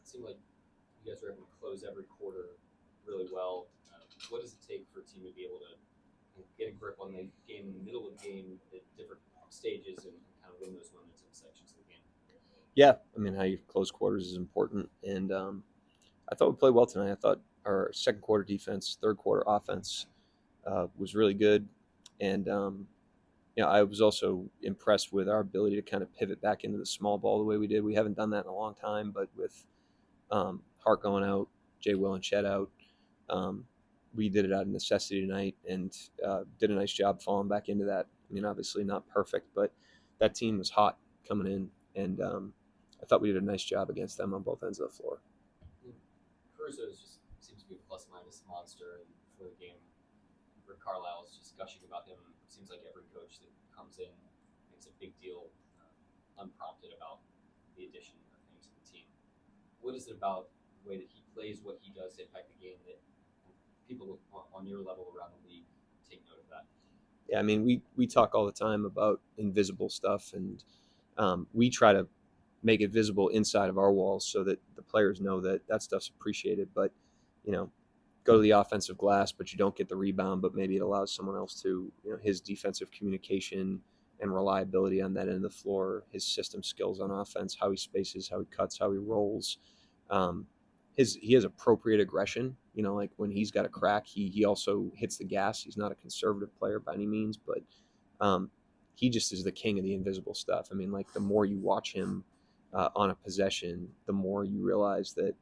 It seemed like you guys were able to close every quarter really well. What does it take for a team to be able to get a grip on the game in the middle of the game at different stages and kind of win those momentum sections of the game? Yeah, I mean, how you close quarters is important, and I thought we played well tonight. I thought our second quarter defense, third quarter offense was really good, and I was also impressed with our ability to kind of pivot back into the small ball the way we did. We haven't done that in a long time, but with Hart going out, Jay Will and Chet out, um, we did it out of necessity tonight and did a nice job falling back into that. I mean, obviously not perfect, but that team was hot coming in, and I thought we did a nice job against them on both ends of the floor. Caruso just seems to be a plus minus monster, and before the game, Rick Carlisle is just gushing about him. It seems like every coach that comes in makes a big deal, unprompted, about the addition of him to the team. What is it about the way that he plays, what he does to impact the game, that people on your level around the league take note of that? Yeah, I mean, we talk all the time about invisible stuff, and we try to make it visible inside of our walls so that the players know that that stuff's appreciated. But you know, go to the offensive glass, but you don't get the rebound, but maybe it allows someone else to. His defensive communication and reliability on that end of the floor, his system skills on offense, how he spaces, how he cuts, how he rolls. Um, he has appropriate aggression. Like when he's got a crack, he also hits the gas. He's not a conservative player by any means, but he just is the king of the invisible stuff. I mean, like the more you watch him on a possession, the more you realize that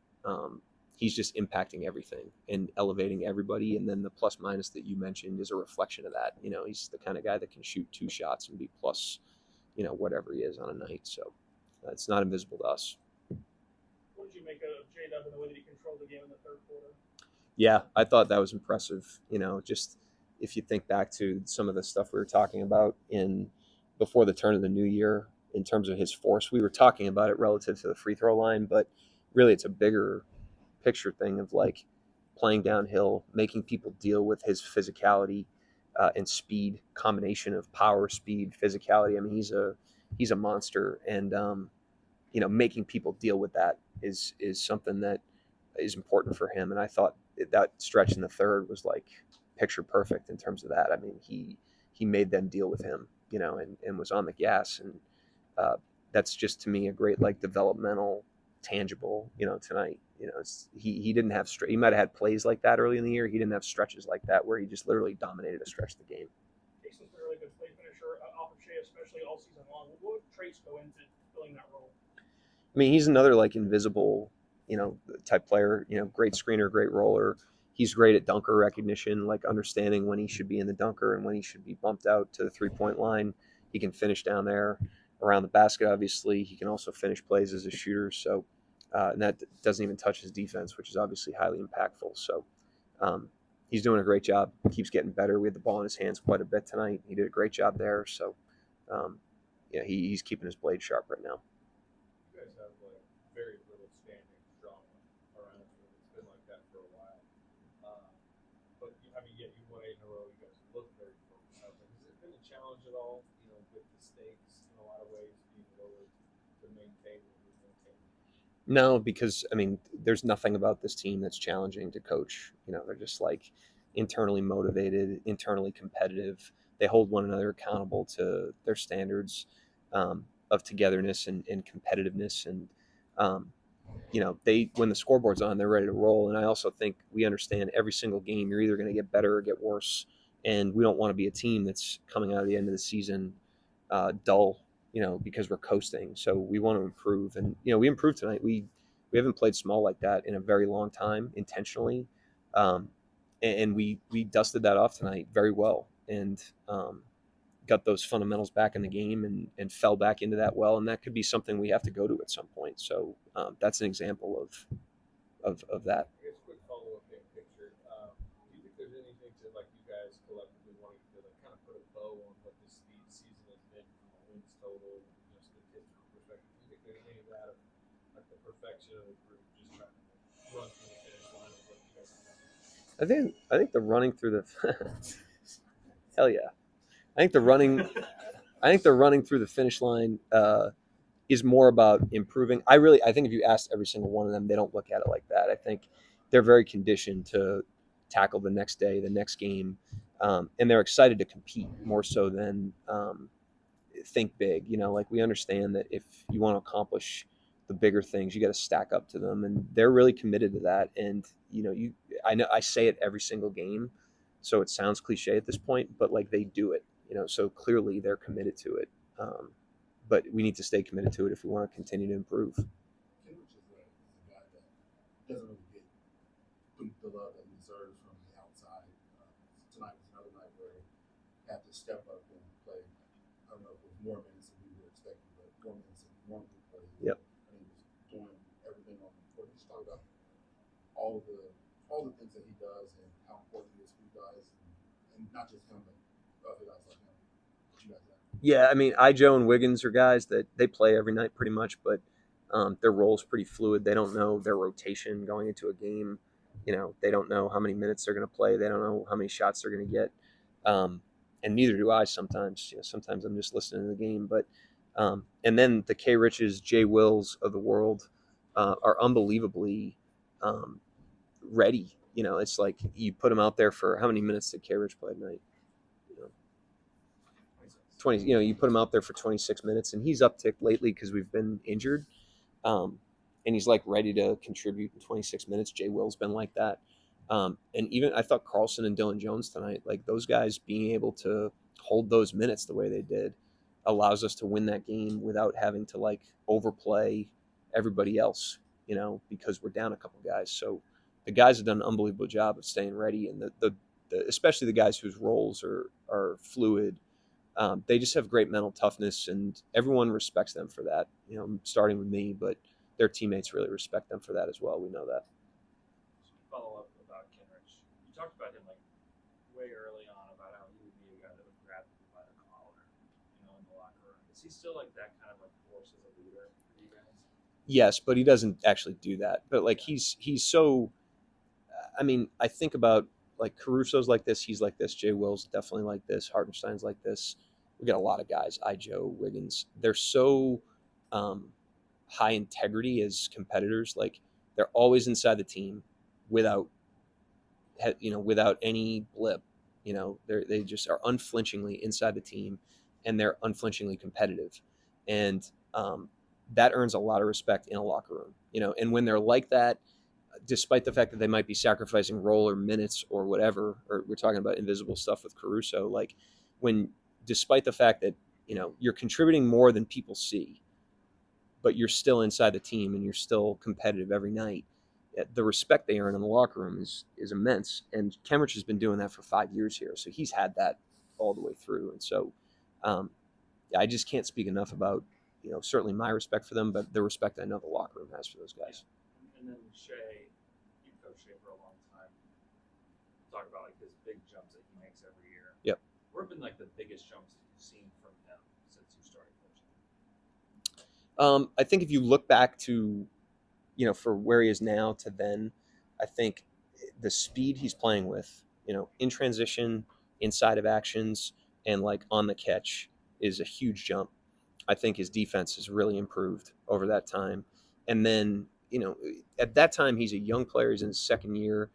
he's just impacting everything and elevating everybody. And then the plus minus that you mentioned is a reflection of that. He's the kind of guy that can shoot 2 shots and be plus, whatever he is on a night. So it's not invisible to us. What did you make of J-Dub and the way that he controlled the game in the third quarter? Yeah, I thought that was impressive. Just if you think back to some of the stuff we were talking about in before the turn of the new year in terms of his force, we were talking about it relative to the free throw line, but really it's a bigger picture thing of like playing downhill, making people deal with his physicality and speed, combination of power, speed, physicality. I mean, he's a monster, and making people deal with that is something that is important for him. And I thought that stretch in the third was like picture perfect in terms of that. I mean, he made them deal with him, and was on the gas, and that's just to me a great like developmental tangible, tonight. He didn't have he might have had plays like that early in the year. He didn't have stretches like that where he just literally dominated a stretch of the game. Jason's been a really good play finisher off of Shea, especially all season long. What traits go into filling that role? I mean, he's another like invisible, type player. Great screener, great roller. He's great at dunker recognition, like understanding when he should be in the dunker and when he should be bumped out to the 3-point line. He can finish down there around the basket. Obviously, he can also finish plays as a shooter. So, and that doesn't even touch his defense, which is obviously highly impactful. So, he's doing a great job. He keeps getting better. We had the ball in his hands quite a bit tonight. He did a great job there. So, he's keeping his blade sharp right now. You guys have like very little standing drama around you. It's been like that for a while. But I mean, yet you won 8 in a row. You guys look very focused out there. Has it been a challenge at all? With the stakes in a lot of ways being lower to maintain what we're maintaining? No, because I mean, there's nothing about this team that's challenging to coach. They're just like internally motivated, internally competitive. They hold one another accountable to their standards of togetherness and competitiveness. And they when the scoreboard's on, they're ready to roll. And I also think we understand every single game you're either going to get better or get worse. And we don't want to be a team that's coming out of the end of the season dull, because we're coasting. So we want to improve, and we improved tonight. We haven't played small like that in a very long time intentionally, and we dusted that off tonight very well, and got those fundamentals back in the game, and fell back into that well. And that could be something we have to go to at some point. So that's an example of that. I guess quick follow up big picture. Do you think there's anything to like you guys collectively wanting to like kind of put a bow on what this season has been from a wins total, statistical perspective? Do you think there's any of that of like the perfection of the group just trying to run through the finish line of what you guys have done? I think the running through the hell yeah. I think the running through the finish line is more about improving. I think if you asked every single one of them, they don't look at it like that. I think they're very conditioned to tackle the next day, the next game, and they're excited to compete more so than think big. Like we understand that if you want to accomplish the bigger things, you got to stack up to them, and they're really committed to that. And I know I say it every single game, so it sounds cliche at this point, but like they do it. So clearly they're committed to it. But we need to stay committed to it if we want to continue to improve. Kendrick is a guy that doesn't really get the love that he deserves from the outside. Tonight was another night where he had to step up and play. I don't know if it was more minutes than we were expecting, but more minutes than he normally plays. Yep. And he was doing everything on the court. Just talk about all the things that he does and how important he is for you guys, and not just him, but other guys like him. What you guys have. Yeah, I mean, Joe and Wiggins are guys that they play every night pretty much, but their role's pretty fluid. They don't know their rotation going into a game. They don't know how many minutes they're going to play. They don't know how many shots they're going to get, and neither do I. Sometimes, sometimes I'm just listening to the game. But and then the K. Riches, Jay Wills of the world are unbelievably ready. It's like you put them out there for how many minutes did K. Rich play tonight? 20. You put him out there for 26 minutes, and he's upticked lately because we've been injured, and he's like ready to contribute in 26 minutes. Jay Will's been like that, and even I thought Carlson and Dylan Jones tonight, like those guys being able to hold those minutes the way they did, allows us to win that game without having to like overplay everybody else, because we're down a couple guys. So the guys have done an unbelievable job of staying ready, and the especially the guys whose roles are fluid. They just have great mental toughness, and everyone respects them for that. Starting with me, but their teammates really respect them for that as well. We know that. Follow up about Kenrich. You talked about him like way early on about how he would be a guy that would grab you by the collar, in the locker room. Is he still like that kind of like force as a leader for you guys? Yes, but he doesn't actually do that. But like he's so. I mean, I think about like Caruso's like this. He's like this. Jay Will's definitely like this. Hartenstein's like this. We got a lot of guys. Joe, Wiggins. They're so high integrity as competitors. Like they're always inside the team, without without any blip. They just are unflinchingly inside the team, and they're unflinchingly competitive, and that earns a lot of respect in a locker room. And when they're like that, despite the fact that they might be sacrificing role or minutes or whatever, or we're talking about invisible stuff with Caruso, like despite the fact that, you're contributing more than people see, but you're still inside the team and you're still competitive every night, the respect they earn in the locker room is immense. And Kenrich has been doing that for 5 years here. So he's had that all the way through. And so, I just can't speak enough about, certainly my respect for them, but the respect I know the locker room has for those guys. And then Shai, you've coached Shai for a long time. Talk about like his big jumps that he makes every year. Yep. What have been like the biggest jumps that you've seen from him since you started coaching? I think if you look back to, for where he is now to then, I think the speed he's playing with, in transition, inside of actions, and like on the catch is a huge jump. I think his defense has really improved over that time. And then, at that time, he's a young player. He's in his second year.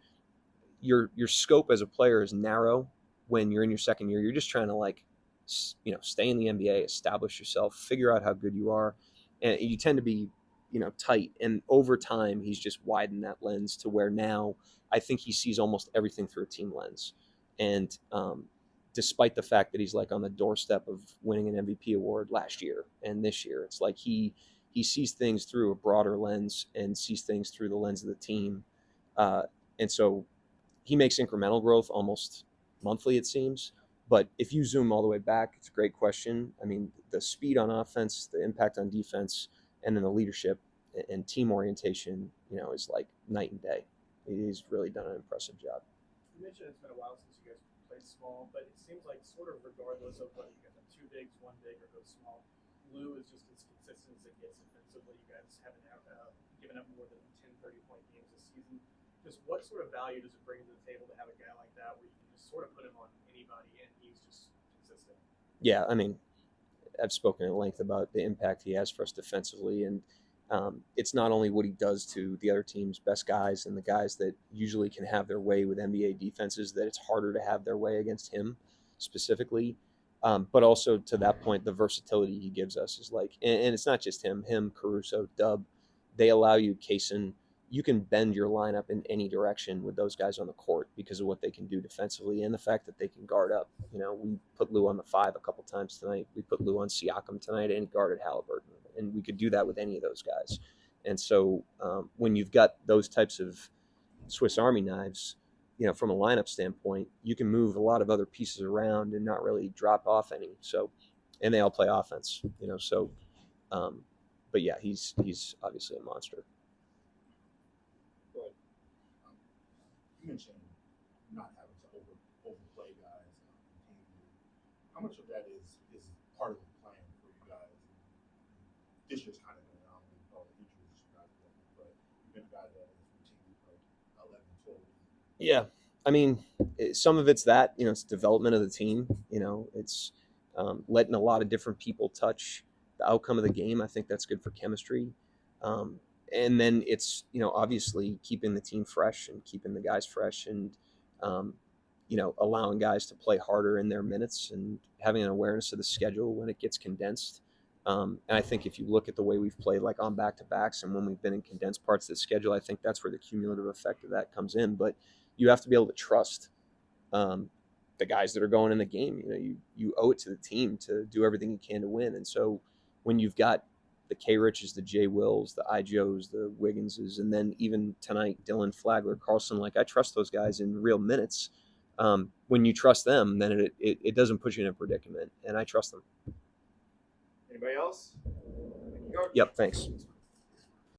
Your scope as a player is narrow when you're in your second year. You're just trying to like, stay in the NBA, establish yourself, figure out how good you are. And you tend to be, tight. And over time, he's just widened that lens to where now I think he sees almost everything through a team lens. And despite the fact that he's like on the doorstep of winning an MVP award last year and this year, it's like he sees things through a broader lens and sees things through the lens of the team. And so he makes incremental growth almost monthly, it seems. But if you zoom all the way back, it's a great question. I mean, the speed on offense, the impact on defense, and then the leadership and team orientation, is like night and day. He's really done an impressive job. You mentioned it's been a while since you guys played small, but it seems like sort of regardless of whether you guys have two bigs, one big, or go small, Lou is just as consistent as it gets defensively. You guys haven't given up more than 10, 30-point games this season. Just what sort of value does it bring to the table to have a guy like that where you can just sort of put him on anybody and he's just consistent? Yeah, I mean, I've spoken at length about the impact he has for us defensively, and it's not only what he does to the other team's best guys and the guys that usually can have their way with NBA defenses, that it's harder to have their way against him specifically, but also to that point, the versatility he gives us is like, and it's not just him, Caruso, Dub, they allow you, Kaysen, you can bend your lineup in any direction with those guys on the court because of what they can do defensively and the fact that they can guard up. We put Lou on the 5 a couple times tonight. We put Lou on Siakam tonight and guarded Halliburton. And we could do that with any of those guys. And so when you've got those types of Swiss Army knives, from a lineup standpoint, you can move a lot of other pieces around and not really drop off any. So, and they all play offense, but yeah, he's obviously a monster. You mentioned not having to overplay guys. How much of that is part of the plan for you guys? This year's kind of been an anomaly with all the injuries you guys have, but you've been a guy that has routinely played 11, 12. Yeah, I mean, some of it's that, it's development of the team. It's letting a lot of different people touch the outcome of the game. I think that's good for chemistry. And then it's, obviously keeping the team fresh and keeping the guys fresh and, allowing guys to play harder in their minutes and having an awareness of the schedule when it gets condensed. And I think if you look at the way we've played like on back-to-backs and when we've been in condensed parts of the schedule, I think that's where the cumulative effect of that comes in. But you have to be able to trust the guys that are going in the game. You owe it to the team to do everything you can to win. And so when you've got the K. Riches, the J. Wills, the I. Joes, the Wigginses, and then even tonight, Dylan, Flagler, Carlson, I trust those guys in real minutes. When you trust them, then it doesn't put you in a predicament, and I trust them. Anybody else? Yep, thanks.